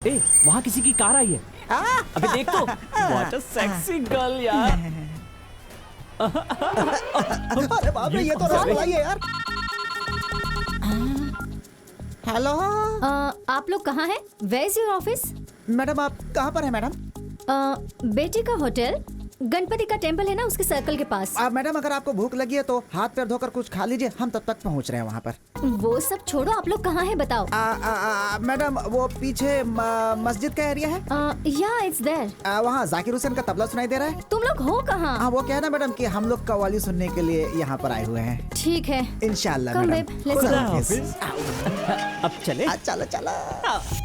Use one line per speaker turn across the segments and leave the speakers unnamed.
ए, वहाँ किसी की कार आई है। अबे देख तो, व्हाट अ सेक्सी गर्ल यार।
अरे बाप रे, ये तो रसमलाई है यार। हेलो
आप लोग कहाँ हैं? Where is your office?
Madam, आप कहाँ पर हैं मैडम?
बेटी का होटल गणपति का टेम्पल है ना, उसके सर्कल के पास।
मैडम, अगर आपको भूख लगी है तो हाथ पैर धोकर कुछ खा लीजिए, हम तब तक पहुँच रहे हैं वहाँ पर।
वो सब छोड़ो, आप लोग कहाँ हैं बताओ।
मैडम, वो पीछे मस्जिद का एरिया है।
या इट्स देयर।
वहाँ जाकिर हुसैन का तबला सुनाई दे रहा है।
तुम लोग हो कहाँ?
हाँ, वो क्या है ना मैडम कि हम लोग कव्वाली सुनने के लिए यहाँ पर आए हुए हैं।
ठीक है,
इंशाल्लाह
Come,
मैडम।
babe, let's
खुदा
go.
हाफिज।
अब चले।
चलो चलो।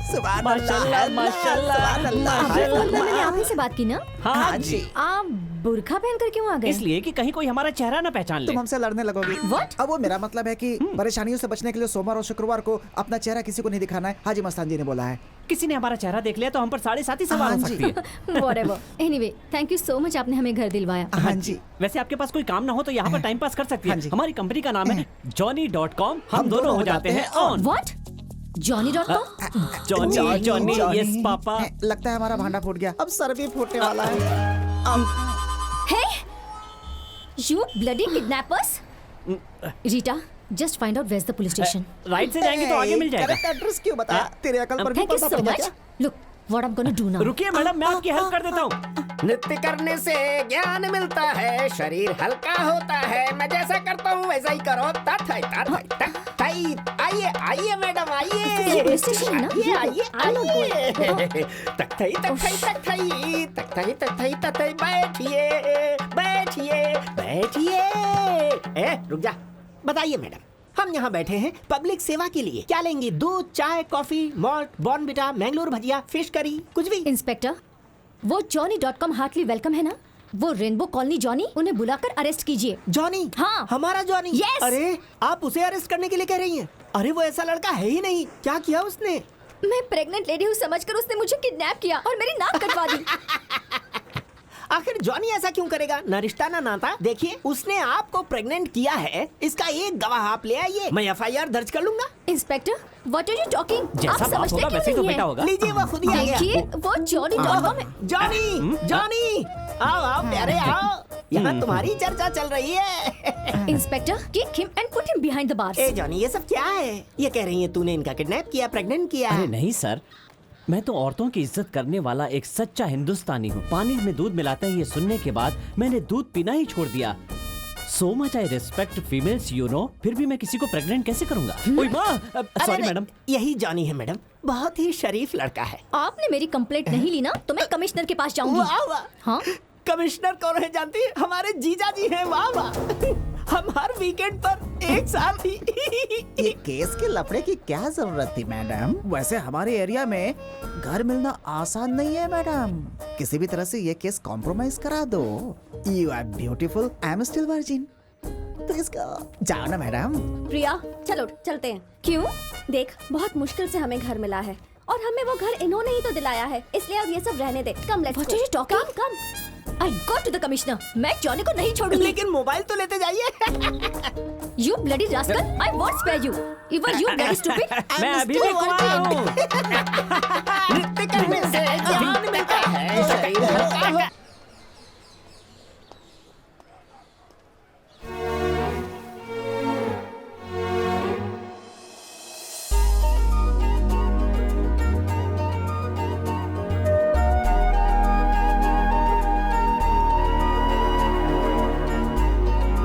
सुभान
माशाल्लाह,
अल्लाह,
माशाल्लाह,
सुभान अल्लाह।
आपने फोन पर मैंने आप ही से बात की ना?
हाँ जी।
आप बुर्खा पहनकर क्यों आ गए?
इसलिए कि कहीं कोई हमारा चेहरा ना पहचान ले।
तुम हमसे लड़ने लगोगी।
What?
अब वो मेरा मतलब है कि परेशानियों से बचने के लिए सोमवार और शुक्रवार को अपना चेहरा किसी को नहीं दिखाना है। हाजी मस्तान जी ने बोला है।
किसी ने हमारा चेहरा देख लिया तो हम पर 7.5 सवार हो
हाँ जी।
सकती है।
Whatever. Anyway, thank you so much, आपने हमें घर दिलवाया।
हाँ जी।
वैसे आपके पास कोई काम ना हो तो यहाँ पर टाइम पास कर सकती
हाँ
है।
जी।
हमारी कंपनी का नाम है johnny.com। हम दोनों हो जाते हैं on.
What? Johnny.com?
Johnny yes papa.
लगता है हमारा भांडा फूट गया, अब सर भी फूटने वाला है।
Hey! You bloody kidnappers! Rita, just find out where's the police station.
Right से जाएंगे तो आगे मिल जाएगा।
करेक्ट एड्रेस क्यों बताया? तेरे अकल पर भी
Thank you
पड़ता
so
पड़
much.
गया।
Look, what I'm gonna do now.
रुकिए मैडम, मैं आपकी हेल्प कर देता हूँ।
नृत्य करने से ज्ञान मिलता है, शरीर हल्का होता है। मैं जैसा करता हूँ वैसा ही करो। आइए आइए मैडम, आइए
पुलिस स्टेशन है ना?
आइए आइए आइए। बैठिए बैठिए बैठिए। रुक जा। बताइए मैडम, हम यहाँ बैठे हैं पब्लिक सेवा के लिए। क्या लेंगी? दूध, चाय, कॉफी, मॉल्ट, बॉर्नविटा, मैंगलोर भजिया, फिश करी, कुछ भी।
इंस्पेक्टर, वो Johnny.com हार्टली वेलकम है ना? वो रेनबो कॉलोनी जॉनी, उन्हें बुलाकर अरेस्ट कीजिए।
जॉनी?
हाँ।
हमारा जॉनी?
Yes!
अरे, आप उसे अरेस्ट करने के लिए कह रही हैं? अरे वो ऐसा लड़का है ही नहीं। क्या किया उसने?
मैं प्रेग्नेंट लेडी हूँ समझकर उसने मुझे किडनैप किया और मेरी नाक कटवा दी।
आखिर जॉनी ऐसा क्यों करेगा? ना रिश्ता ना नाता। देखिए, उसने आपको प्रेग्नेंट किया है, इसका एक गवाह आप ले आइए। मैं FIR दर्ज कर लूंगा।
Inspector, what are you talking?
जैसा
आप
बाप
समझते
होगा
क्यों
वैसे ही तो
नहीं
बेटा
है?
होगा।
लीजिए, वो खुद ही आ गया।
देखिए, वो Johnny.com है।
जॉनी, जॉनी, आओ आओ प्यारे आओ। यहाँ तुम्हारी चर्चा चल रही है।
Inspector, kick him and put him behind the bars.
A Johnny, ये सब क्या है? ये कह रही है तूने इनका किडनैप किया, प्रेग्नेंट किया।
अरे नहीं सर, मैं तो औरतों की इज्जत करने वाला एक सच्चा हिंदुस्तानी हूँ। पानी में दूध मिलाते हैं ये सुनने के बाद मैंने दूध पीना ही छोड़ दिया। So much I respect females, you know। फिर भी मैं किसी को प्रेग्नेंट कैसे करूँगा? ओए माँ, सॉरी मैडम।
यही जॉनी है मैडम, बहुत ही शरीफ लड़का है।
आपने मेरी कंप्लेंट नहीं ली ना, तो मैं कमिश्नर के पास जाऊंगी।
वाह वाह।
हाँ?
कमिश्नर कौन है जानती है? हमारे जीजा जी हैं। वाह वाह। हम हर वीकेंड पर एक साल ही।
ये केस के लफड़े की क्या जरूरत थी मैडम? वैसे हमारे एरिया में घर मिलना आसान नहीं है मैडम। किसी भी तरह से ये केस कॉम्प्रोमाइज करा दो। You are beautiful, I am still virgin. तो इसका जाओ ना मैडम।
प्रिया, चलो चलते हैं।
क्यों?
देख, बहुत मुश्किल से हमें घर मिला है और हमें वो घर इन्होंने ही तो दिलाया है, इसलिए अब ये सब रहने दे। Come let's
What are you talking?
Come.
I go to the commissioner. मैं जॉनी को नहीं छोड़ूंगी।
लेकिन मोबाइल तो लेते जाइए।
You bloody rascal! I won't spare you. Even you bloody stupid.
मैं अभी भी कुंवारा हूँ।
नृत्य करने से ज्ञान मिलता है, शरीर हल्का हो।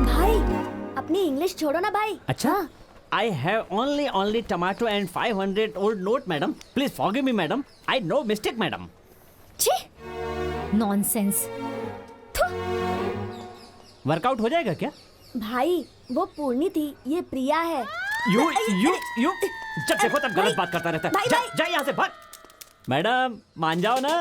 भाई, अपनी इंग्लिश छोड़ो ना भाई।
अच्छा, I have only tomato and 500 old note, madam. Please forgive me, madam. I no mistake, madam.
छी! Nonsense.
वर्कआउट हो जाएगा क्या?
भाई, वो पूर्णी थी, ये प्रिया है।
You जब देखो तब गलत बात करता रहता
भाई,
है।
भाई।
जा यहाँ से भाग। मैडम, मान जाओ ना।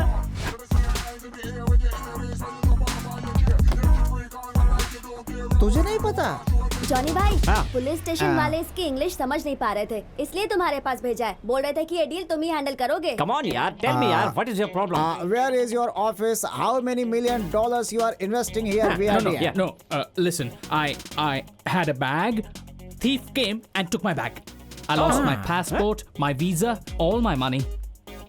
तुझे नहीं पता?
जॉनी भाई,
हाँ।
पुलिस स्टेशन वाले इसकी इंग्लिश समझ नहीं पा रहे थे, इसलिए तुम्हारे पास भेजा है। बोल रहे थे कि ये डील तुम ही हैंडल करोगे।
Come on यार, tell me यार, what is your problem?
Where is your office? How many $1 million you are investing here? We are
no,
here.
yeah.
No, listen, I had a bag. Thief came and took my bag. I lost my passport, my visa, all my money.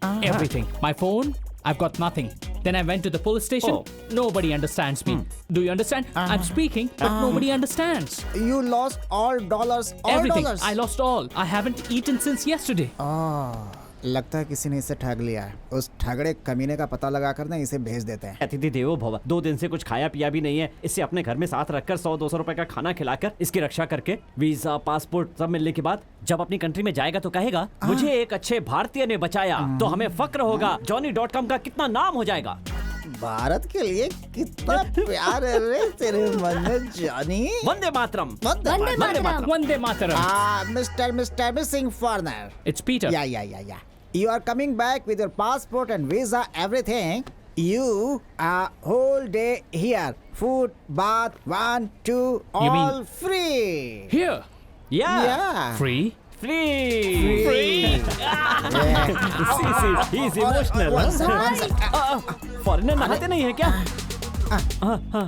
Everything. My phone, I've got nothing. Then I went to the police station.
Oh.
Nobody understands me. Do you understand? I'm speaking, but nobody understands.
You lost all dollars, all
Everything.
dollars.
I lost all. I haven't eaten since yesterday.
लगता है किसी ने इसे ठग लिया है। उस ठगड़े कमीने का पता लगाकर ना इसे भेज देते हैं।
अतिथि देवो भव। 2 दिन से कुछ खाया पिया भी नहीं है। इसे अपने घर में साथ रखकर 100-200 रुपए का खाना खिलाकर इसकी रक्षा करके वीजा पासपोर्ट सब मिलने के बाद जब अपनी कंट्री में जाएगा तो कहेगा मुझे एक अच्छे भारतीय ने बचाया, तो हमें फक्र होगा। johnny.com का कितना नाम हो जाएगा।
भारत के लिए कितना प्यार है रे तेरे मन में Johnny.
Vande Mataram.
Vande Mataram.
Vande Mataram.
Mister missing foreigner.
It's Peter.
Yeah. You are coming back with your passport and visa, everything. You are whole day here. Food, bath, 1, 2,
You mean-
all free.
Here.
Yeah.
Free.
Free.
Free.
He is emotional. Foreigner नहाते नहीं है क्या?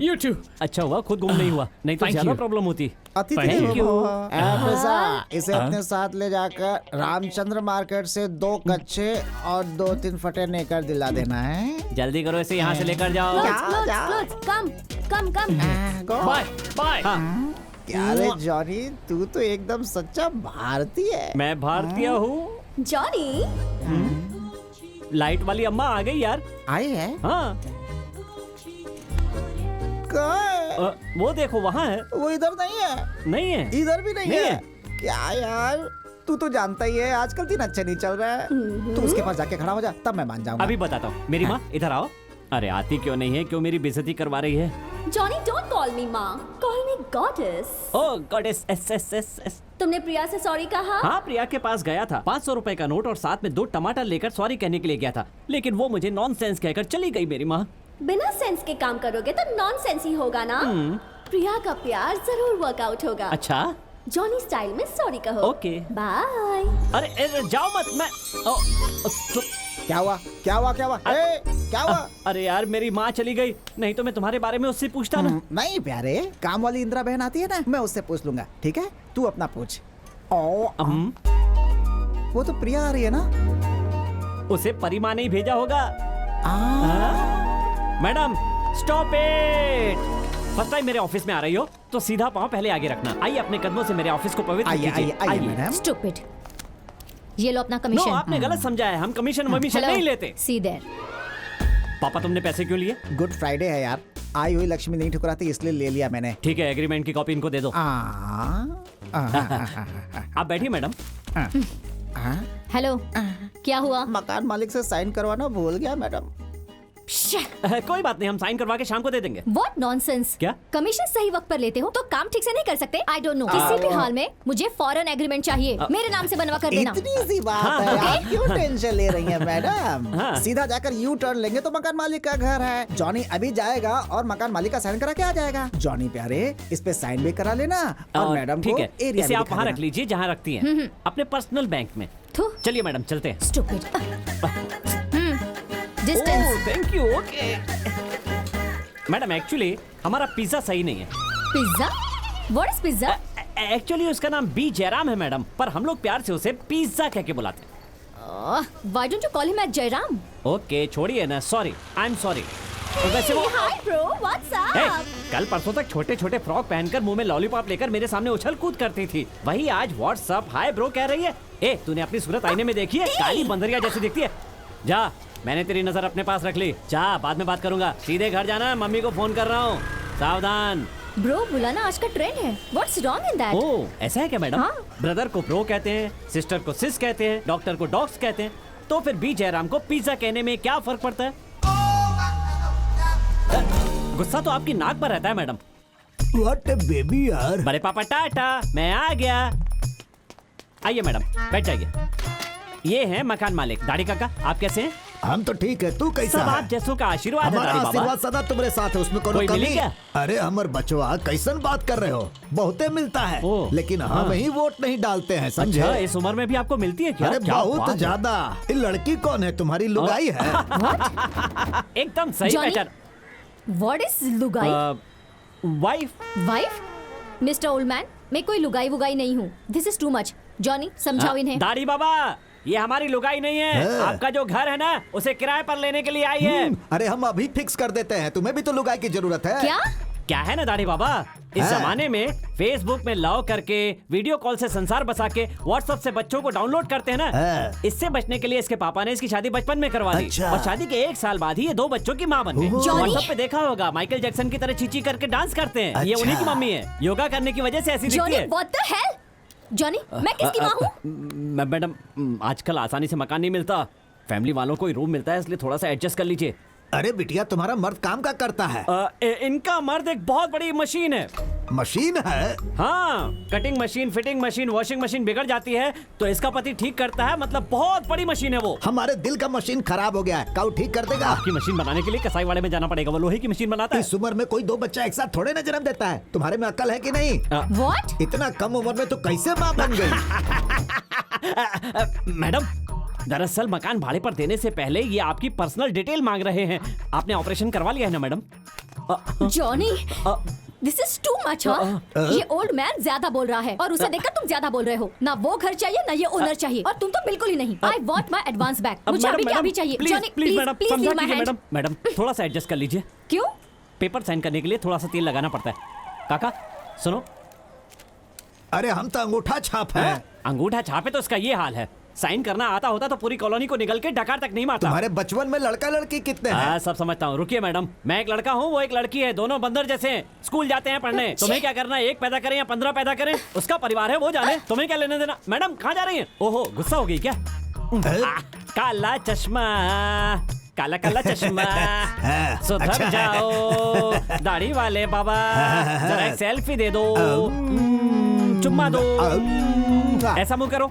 You too.
अच्छा हुआ खुद गुम नहीं हुआ, नहीं तो
Thank
ज्यादा
you.
प्रॉब्लम होती।
अतिथि
Thank
देवो
you.
भव। ऐसा, इसे अपने साथ ले जाकर रामचंद्र मार्केट से 2 कच्चे और 2-3 फटे नेकर दिला देना है।
जल्दी करो, इसे यहाँ से लेकर जाओ।
Clothes, come.
Bye. Bye.
हाँ,
क्या रे जॉनी, तू तो एकदम सच्चा भारतीय है।
मैं भारतीय हूँ।
जॉनी,
लाइट वाली अम्मा आ गई यार।
आई है?
हाँ,
कहाँ है?
वो देखो वहाँ है।
वो इधर नहीं है।
नहीं है।
इधर भी नहीं
नहीं
है।
है।
क्या यार, तू तो जानता ही है आजकल दिन अच्छे नहीं चल रहा है। तू उसके पास जाके खड़ा हो जा, तब मैं मान जाऊंगा।
अभी बताता हूँ। मेरी माँ इधर आओ। अरे आती क्यों नहीं है? क्यों मेरी बेइज्जती करवा रही है?
जॉनी डोंट कॉल मी माँ, कॉल मी गॉडेस।
ओह गॉडेस, एस।
तुमने प्रिया से सॉरी कहा?
हाँ, प्रिया के पास गया था। 500 रुपए का नोट और साथ में 2 टमाटर लेकर सॉरी कहने के लिए गया था, लेकिन वो मुझे नॉनसेंस कहकर चली गई मेरी माँ।
बिना सेंस के काम करोगे तो नॉनसेंस ही होगा ना। प्रिया का प्यार जरूर वर्कआउट होगा।
अच्छा,
जॉनी स्टाइल में सॉरी कहो।
ओके।
बाय।
अरे जाओ मत। मैं
क्या हुआ? क्या हुआ?
अरे यार, मेरी माँ चली गई, नहीं तो मैं तुम्हारे बारे में उससे पूछता ना।
नहीं प्यारे, काम वाली इंदिरा बहन आती है ना, मैं उससे पूछ लूंगा। ठीक है, तू अपना पूछ। वो तो प्रिया आ रही है ना?
उसे परी माँ ने ही भेजा होगा।
आ,
madam stop it. First time मेरे ऑफिस में आ रही हो तो सीधा पाँव पहले आगे रखना। आइए अपने कदमों से मेरे ऑफिस को पवित्र कीजिए।
आइए मैडम।
स्टूपिड। ये लो अपना
नो,
कमीशन।
आपने गलत समझा है। हम कमीशन नहीं लेते।
सी देयर।
पापा, तुमने पैसे क्यों लिए?
गुड फ्राइडे है यार, आई हुई लक्ष्मी नहीं ठुकराती इसलिए ले लिया मैंने।
ठीक है, एग्रीमेंट की कॉपी इनको दे दो। आप बैठिए मैडम।
हेलो, क्या हुआ?
मकान मालिक से साइन करवाना भूल गया मैडम।
कोई बात नहीं, हम साइन करवा के शाम को दे देंगे।
What nonsense?
क्या?
कमीशन सही वक्त पर लेते हो तो काम ठीक से नहीं कर सकते? I don't know. किसी भी हाल में मुझे फॉरेन एग्रीमेंट चाहिए। मेरे नाम से बनवा कर देना।
इतनी सी बात है, आप क्यों टेंशन ले रही हैं मैडम? सीधा जाकर यू टर्न लेंगे तो मकान मालिक का घर है। जॉनी अभी जाएगा और मकान मालिक का साइन करा के आ जाएगा। जॉनी प्यारे, इस पे साइन भी करा लेना और मैडम
ठीक
को
है,
एरिया
इसे
भी
आप
दिखा
वहाँ रख
देना।
लीजिए जहाँ रखती हैं, अपने पर्सनल बैंक में।
थू,
चलिए मैडम, चलते हैं।
stupid. Distance.
Thank you. Okay madam, actually हमारा पिज्जा सही नहीं है।
Pizza? What is pizza?
Actually उसका नाम बी जयराम है मैडम, पर हम लोग प्यार से उसे पिज्जा कह के बुलाते हैं।
Why don't you call him as Jairam?
Okay, छोड़िए ना। Sorry, I am sorry. वैसे वो
हाय ब्रो, व्हाट्स
हे,
अप?
कल परसों तक छोटे छोटे फ्रॉक पहनकर मुंह में लॉलीपॉप लेकर मेरे सामने उछल कूद करती थी, वही आज व्हाट्सअप हाय ब्रो कह रही है। ए, तूने अपनी सूरत आईने में देखी है? काली बंदरिया जैसी दिखती है। जा, मैंने तेरी नजर अपने पास रख ली। जा, बाद में बात करूंगा। सीधे घर जाना, मम्मी को फोन कर रहा हूँ। सावधान।
ब्रो बुलाना आज का ट्रेंड है। What's wrong in that?
ओह, ऐसा है क्या मैडम?
हाँ।
ब्रदर को ब्रो कहते हैं, सिस्टर को सिस कहते हैं, डॉक्टर को डॉक्स कहते हैं, तो फिर बी जयराम को पिज्जा कहने में क्या फर्क पड़ता है? गुस्सा तो आपकी नाक पर रहता है मैडम।
What a baby यार।
बड़े पापा टाटा, मैं आ गया। आइए मैडम, बैठ जाइए। ये हैं मकान मालिक। दाढ़ी काका, आप कैसे हैं?
हम तो ठीक है, तू कैसा
सब
है?
आप जैसों का आशीर्वाद है
हमारा
दाढ़ी बाबा।
आशीर्वाद सदा तुम्हारे साथ है, उसमें कोनो
कोई मिली
कमी?
क्या?
अरे हमर बचवा, कैसन बात कर रहे हो? बहुते मिलता है,
ओह,
लेकिन हम
हाँ।
ही वोट नहीं डालते हैं, समझे?
अच्छा, इस उम्र में भी आपको मिलती है क्या?
अरे
क्या बात
बहुत
है।
ज्यादा। ये लड़की कौन है? तुम्हारी लुगाई है?
एकदम सही
Johnny?
पहचान।
What is लुगाई?
Wife.
Wife? Mister old man, मैं कोई लुगाई वुगाई नहीं हूँ। This is too much. Johnny, समझाओ इन्हें।
दाढ़ी बाबा, ये हमारी लुगाई नहीं है। आपका जो घर है ना, उसे किराए पर लेने के लिए आई है।
अरे हम अभी फिक्स कर देते हैं, तुम्हें भी तो लुगाई की जरूरत है।
क्या
है ना दाढ़ी बाबा, इस जमाने में फेसबुक में लव करके, वीडियो कॉल से संसार बसा के, व्हाट्सएप से बच्चों को डाउनलोड करते हैं ना, इससे बचने के लिए इसके पापा ने इसकी शादी बचपन में करवा दी।
अच्छा।
और शादी के 1 साल बाद ही ये 2 बच्चों की माँ बन गई। व्हाट्सएप पे देखा होगा, माइकल जैक्सन की तरह चींची करके डांस करते हैं। ये
अच्छा।
उन्हीं की मम्मी है। योगा करने की वजह से ऐसी दिखती
जॉनी
है।
What the hell? जॉनी मैं किसकी माँ हूँ?
मैडम, आजकल आसानी से मकान नहीं मिलता, फैमिली वालों को ही रूम मिलता है, इसलिए थोड़ा सा एडजस्ट कर लीजिए।
अरे बिटिया, तुम्हारा मर्द काम का करता है।
इनका मर्द एक बहुत बड़ी मशीन है।
मशीन है?
हाँ, cutting machine, fitting machine, washing machine बिगड़ जाती है तो इसका पति ठीक करता है। मतलब बहुत बड़ी मशीन है वो।
हमारे दिल का मशीन खराब हो गया है, काऊ ठीक कर देगा।
आपकी मशीन बनाने के लिए कसाई वाड़े में जाना पड़ेगा, वो लोहे की मशीन बनाता है।
इस उम्र में कोई 2 बच्चा एक साथ थोड़े ना जन्म देता है। तुम्हारे में अक्ल है कि नहीं?
व्हाट?
इतना कम उम्र में तो कैसे माँ बन गई?
मैडम, दरअसल मकान भाड़े पर देने से पहले ये आपकी पर्सनल डिटेल मांग रहे हैं। आपने ऑपरेशन करवा लिया है ना madam?
Johnny this is too much. ये ओल्ड मैन ज्यादा बोल रहा है और उसे देखकर तुम ज्यादा बोल रहे हो। ना वो घर चाहिए ना ये ओनर चाहिए, और तुम तो बिल्कुल ही नहीं। I want my advance back. मुझे अभी क्या भी चाहिए। Johnny please please leave my hand.
Madam थोड़ा सा एडजस्ट कर लीजिए।
क्यों?
पेपर साइन करने के लिए थोड़ा सा तेल लगाना पड़ता है। काका सुनो,
अरे हम तो अंगूठा छाप है।
अंगूठा छापे तो इसका ये हाल है। साइन करना आता होता तो पूरी कॉलोनी को निकल के डकार तक नहीं मारता।
तुम्हारे बचपन में लड़का लड़की कितने हैं?
सब समझता हूँ। रुकिए मैडम, मैं एक लड़का हूँ, वो एक लड़की है, दोनों बंदर जैसे हैं, स्कूल जाते हैं पढ़ने। तुम्हें क्या करना है, 1 पैदा करें या 15 पैदा करें, उसका परिवार है, वो जाने। तुम्हें क्या लेने देना। मैडम कहाँ जा रही हैं? ओहो, गुस्सा हो गई क्या? काला चश्मा, काला काला चश्मा, सुधर
अच्छा है।
जाओ दाढ़ी वाले बाबा, जरा एक सेल्फी दे दो, चुम्मा दो, ऐसा मुंह करो।